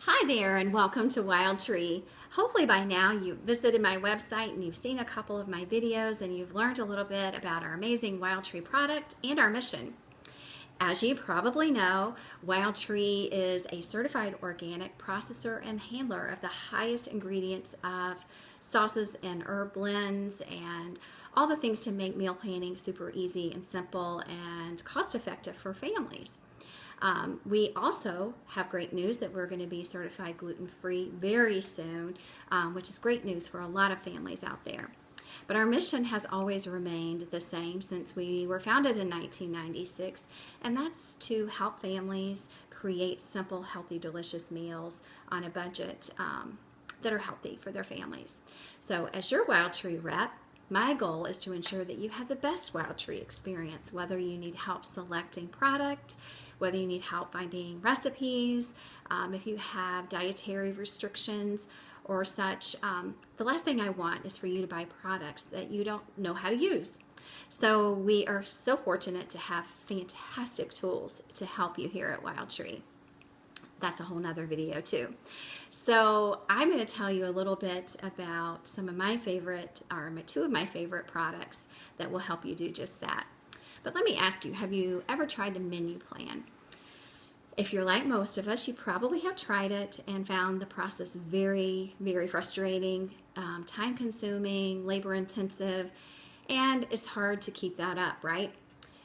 Hi there and welcome to Wildtree. Hopefully by now you've visited my website and you've seen a couple of my videos and you've learned a little bit about our amazing Wildtree product and our mission. As you probably know, Wildtree is a certified organic processor and handler of the highest ingredients of sauces and herb blends and all the things to make meal planning super easy and simple and cost effective for families. We also have great news that we're going to be certified gluten-free very soon, which is great news for a lot of families out there. But our mission has always remained the same since we were founded in 1996, and that's to help families create simple, healthy, delicious meals on a budget that are healthy for their families. So as your Wildtree rep, my goal is to ensure that you have the best Wildtree experience, whether you need help selecting product, whether you need help finding recipes, if you have dietary restrictions or such. The last thing I want is for you to buy products that you don't know how to use. So we are so fortunate to have fantastic tools to help you here at Wildtree. That's a whole nother video too. So I'm going to tell you a little bit about some of my favorite, or two of my favorite products that will help you do just that. But let me ask you, have you ever tried to menu plan? If you're like most of us, you probably have tried it and found the process very, very frustrating, time consuming, labor intensive, and it's hard to keep that up, right?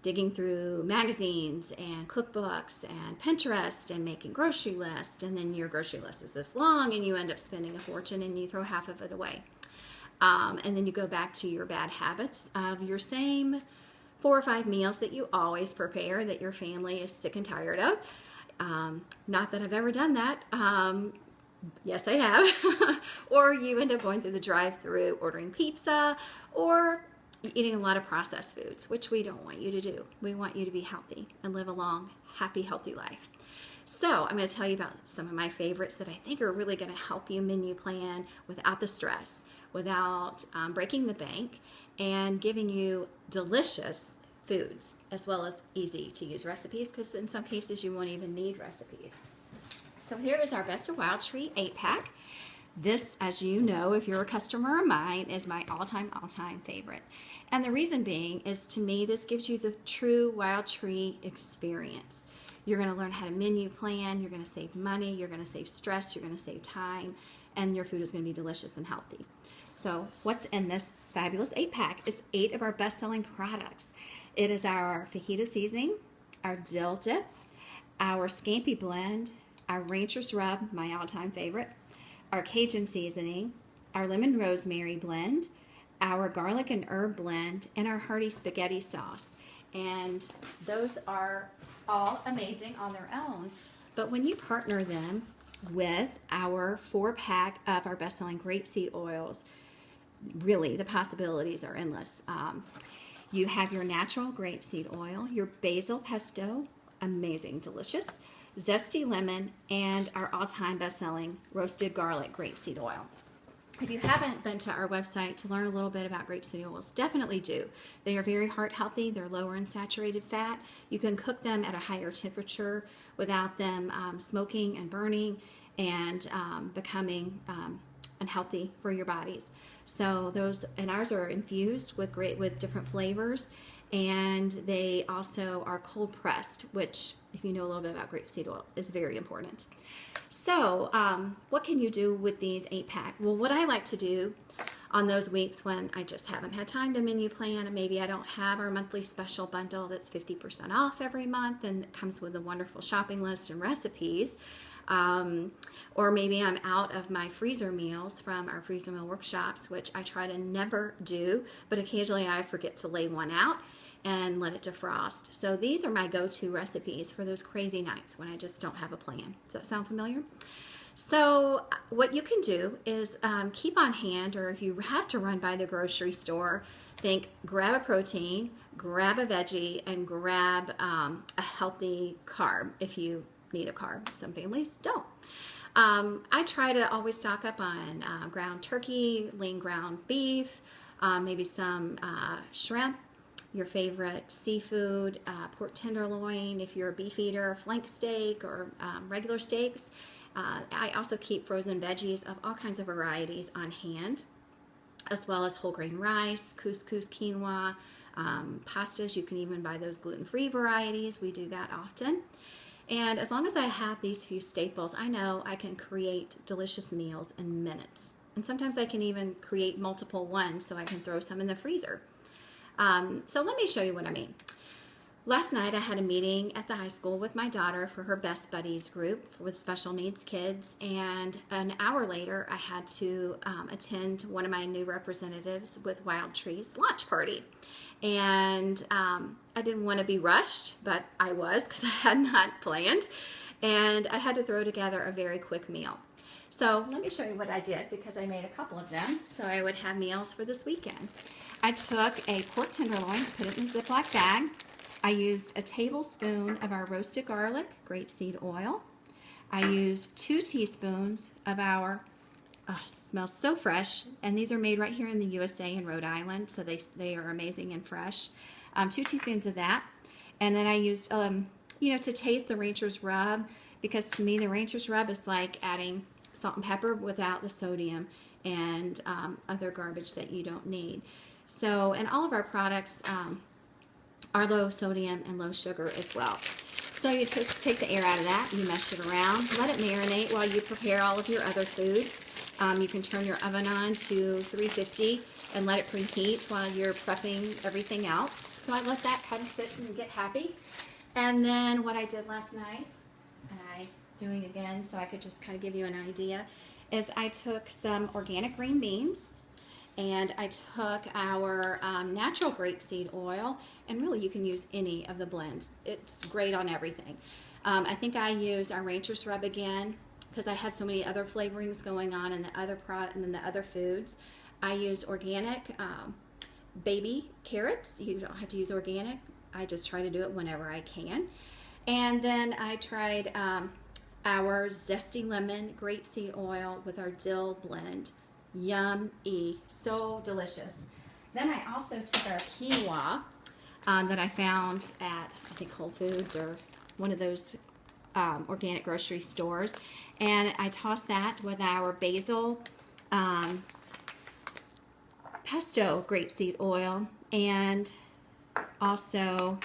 Digging through magazines and cookbooks and Pinterest and making grocery lists, and then your grocery list is this long and you end up spending a fortune and you throw half of it away. And then you go back to your bad habits of your same 4 or 5 meals that you always prepare that your family is sick and tired of. Not that I've ever done that. Yes, I have. Or you end up going through the drive-thru, ordering pizza, or eating a lot of processed foods, which we don't want you to do. We want you to be healthy and live a long, happy, healthy life. So I'm going to tell you about some of my favorites that I think are really going to help you menu plan without the stress, without breaking the bank, and giving you delicious foods as well as easy to use recipes, because in some cases you won't even need recipes. So here is our Best of Wildtree 8-pack. This, as you know, if you're a customer of mine, is my all-time favorite. And the reason being is, to me, this gives you the true Wildtree experience. You're going to learn how to menu plan, you're going to save money, you're going to save stress, you're going to save time, and your food is going to be delicious and healthy. So what's in this fabulous 8-pack is 8 of our best-selling products. It is our fajita seasoning, our dill dip, our scampi blend, our rancher's rub, my all-time favorite, our Cajun seasoning, our lemon rosemary blend, our garlic and herb blend, and our hearty spaghetti sauce. And those are all amazing on their own, but when you partner them with our 4-pack of our best-selling grapeseed oils, really the possibilities are endless. You have your natural grapeseed oil, your basil pesto, amazing, delicious, zesty lemon, and our all-time best-selling roasted garlic grapeseed oil. If you haven't been to our website to learn a little bit about grapeseed oils, definitely do. They are very heart healthy. They're lower in saturated fat. You can cook them at a higher temperature without them smoking and burning and becoming unhealthy for your bodies. So those, and ours are infused with different flavors, and they also are cold pressed, which, if you know a little bit about grapeseed oil, is very important. So what can you do with these 8-pack? Well, what I like to do on those weeks when I just haven't had time to menu plan, and maybe I don't have our monthly special bundle that's 50% off every month and it comes with a wonderful shopping list and recipes, or maybe I'm out of my freezer meals from our freezer meal workshops, which I try to never do, but occasionally I forget to lay one out and let it defrost. So these are my go-to recipes for those crazy nights when I just don't have a plan. Does that sound familiar? So what you can do is keep on hand, or if you have to run by the grocery store, think grab a protein, grab a veggie, and grab a healthy carb if you need a carb. Some families don't. I try to always stock up on ground turkey, lean ground beef, maybe some shrimp, your favorite seafood, pork tenderloin if you're a beef eater, flank steak, or regular steaks, I also keep frozen veggies of all kinds of varieties on hand, as well as whole grain rice, couscous, quinoa, pastas. You can even buy those gluten-free varieties. We do that often. And as long as I have these few staples, I know I can create delicious meals in minutes. And sometimes I can even create multiple ones so I can throw some in the freezer. So let me show you what I mean. Last night I had a meeting at the high school with my daughter for her Best Buddies group with special needs kids, and an hour later I had to attend one of my new representatives with Wildtree's launch party. And I didn't want to be rushed, but I was, because I had not planned, and I had to throw together a very quick meal. So let me show you what I did, because I made a couple of them so I would have meals for this weekend. I took a pork tenderloin, put it in a Ziploc bag. I used a tablespoon of our roasted garlic, grapeseed oil. I used 2 teaspoons of our, smells so fresh, and these are made right here in the USA in Rhode Island, so they are amazing and fresh. 2 teaspoons of that. And then I used, to taste the Rancher's Rub, because to me the Rancher's Rub is like adding salt and pepper without the sodium and other garbage that you don't need. So, and all of our products are low sodium and low sugar as well. So you just take the air out of that, you mash it around, let it marinate while you prepare all of your other foods. You can turn your oven on to 350 and let it preheat while you're prepping everything else. So I let that kind of sit and get happy. And then what I did last night, and I'm doing again so I could just kind of give you an idea, is I took some organic green beans, and I took our natural grapeseed oil, and really you can use any of the blends. It's great on everything. I think I use our Rancher's Rub again because I had so many other flavorings going on in the other product and in the other foods. I use organic baby carrots. You don't have to use organic. I just try to do it whenever I can. And then I tried our zesty lemon grapeseed oil with our dill blend. Yummy, so delicious. Then I also took our quinoa that I found at, I think, Whole Foods or one of those organic grocery stores, and I tossed that with our basil pesto grapeseed oil, and also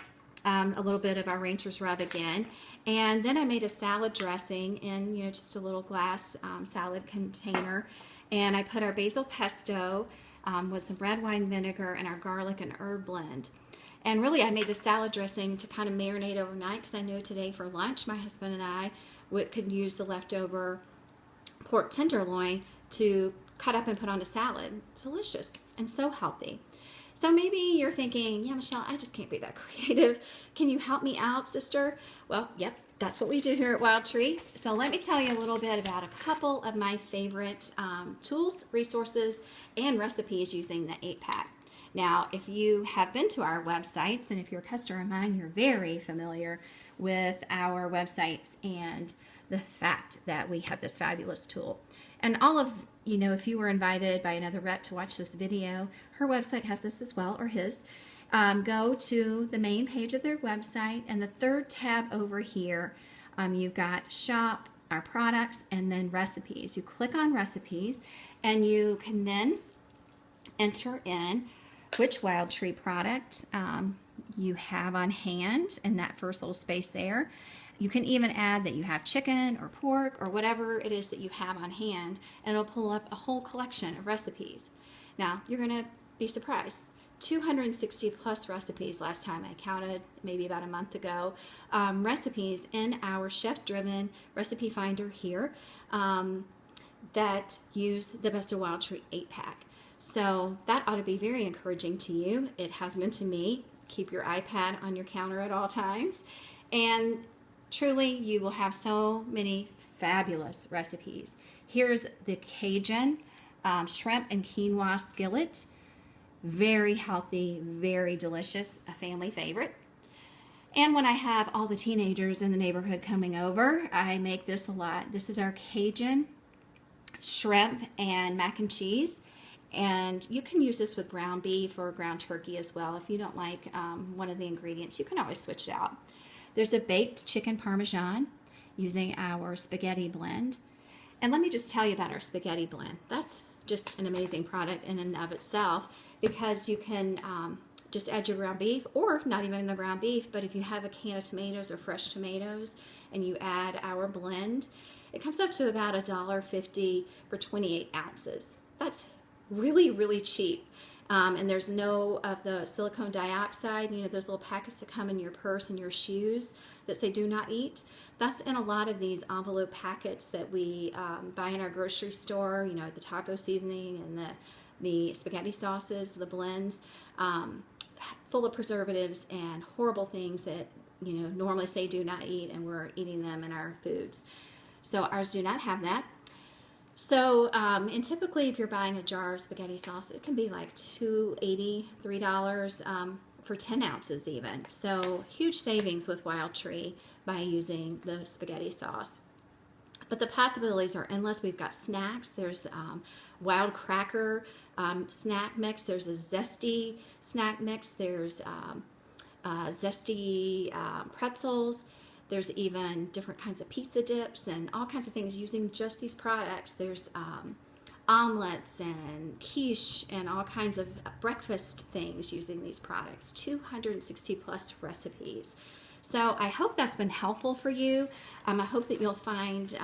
a little bit of our Rancher's Rub again. And then I made a salad dressing in, just a little glass salad container. And I put our basil pesto with some red wine vinegar and our garlic and herb blend. And really I made the salad dressing to kind of marinate overnight, because I know today for lunch my husband and I could use the leftover pork tenderloin to cut up and put on a salad. It's delicious and so healthy. So maybe you're thinking, yeah, Michelle, I just can't be that creative. Can you help me out, sister? Well, yep. That's what we do here at Wildtree. So let me tell you a little bit about a couple of my favorite tools, resources, and recipes using the 8-pack. Now, if you have been to our websites, and if you're a customer of mine, you're very familiar with our websites and the fact that we have this fabulous tool. And all of, if you were invited by another rep to watch this video, her website has this as well, or his. Go to the main page of their website, and the third tab over here, you've got shop, our products, and then recipes. You click on recipes, and you can then enter in which Wildtree product you have on hand in that first little space there. You can even add that you have chicken or pork or whatever it is that you have on hand, and it'll pull up a whole collection of recipes. Now, you're going to be surprised. 260 plus recipes last time I counted, maybe about a month ago, recipes in our chef-driven recipe finder here that use the Best of Wildtree 8-pack. So that ought to be very encouraging to you. It has been to me. Keep your iPad on your counter at all times, and truly you will have so many fabulous recipes. Here's the Cajun shrimp and quinoa skillet. Very healthy, very delicious, a family favorite. And when I have all the teenagers in the neighborhood coming over, I make this a lot. This is our Cajun shrimp and mac and cheese. And you can use this with ground beef or ground turkey as well. If you don't like one of the ingredients, you can always switch it out. There's a baked chicken parmesan. using our spaghetti blend. And let me just tell you about our spaghetti blend. That's just an amazing product in and of itself, because you can just add your ground beef, or not even the ground beef, but if you have a can of tomatoes or fresh tomatoes and you add our blend, it comes up to about $1.50 for 28 ounces. That's really, really cheap. And there's no of the silicone dioxide, you know, those little packets that come in your purse and your shoes that say do not eat. That's in a lot of these envelope packets that we buy in our grocery store, you know, the taco seasoning and the spaghetti sauces, the blends, full of preservatives and horrible things that, you know, normally say do not eat, and we're eating them in our foods. So ours do not have that. So, and typically if you're buying a jar of spaghetti sauce, it can be like $2.80, $3 for 10 ounces even. So huge savings with Wildtree by using the spaghetti sauce. But the possibilities are endless. We've got snacks. There's wild cracker snack mix. There's a zesty snack mix. There's zesty pretzels. There's even different kinds of pizza dips and all kinds of things using just these products. There's omelets and quiche and all kinds of breakfast things using these products. 260 plus recipes. So I hope that's been helpful for you. I hope that you'll find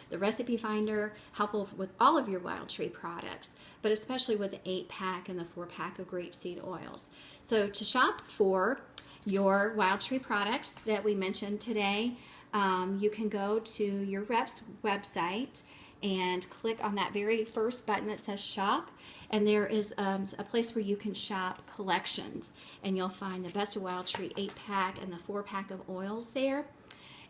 the recipe finder helpful with all of your Wildtree products, but especially with the 8-pack and the 4-pack of grapeseed oils. So to shop for your Wildtree products that we mentioned today, you can go to your rep's website and click on that very first button that says shop, and there is a place where you can shop collections, and you'll find the Best of Wildtree 8-pack and the 4-pack of oils there.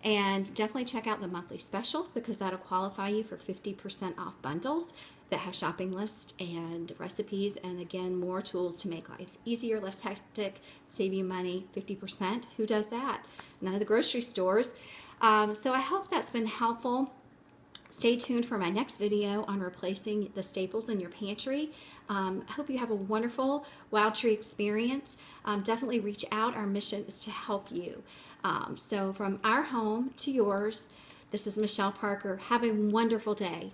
And definitely check out the monthly specials, because that'll qualify you for 50% off bundles that have shopping lists and recipes, and again, more tools to make life easier, less hectic, save you money, 50%. Who does that? None of the grocery stores. So I hope that's been helpful. Stay tuned for my next video on replacing the staples in your pantry. I hope you have a wonderful Wildtree experience. Definitely reach out. Our mission is to help you. So from our home to yours, this is Michelle Parker. Have a wonderful day.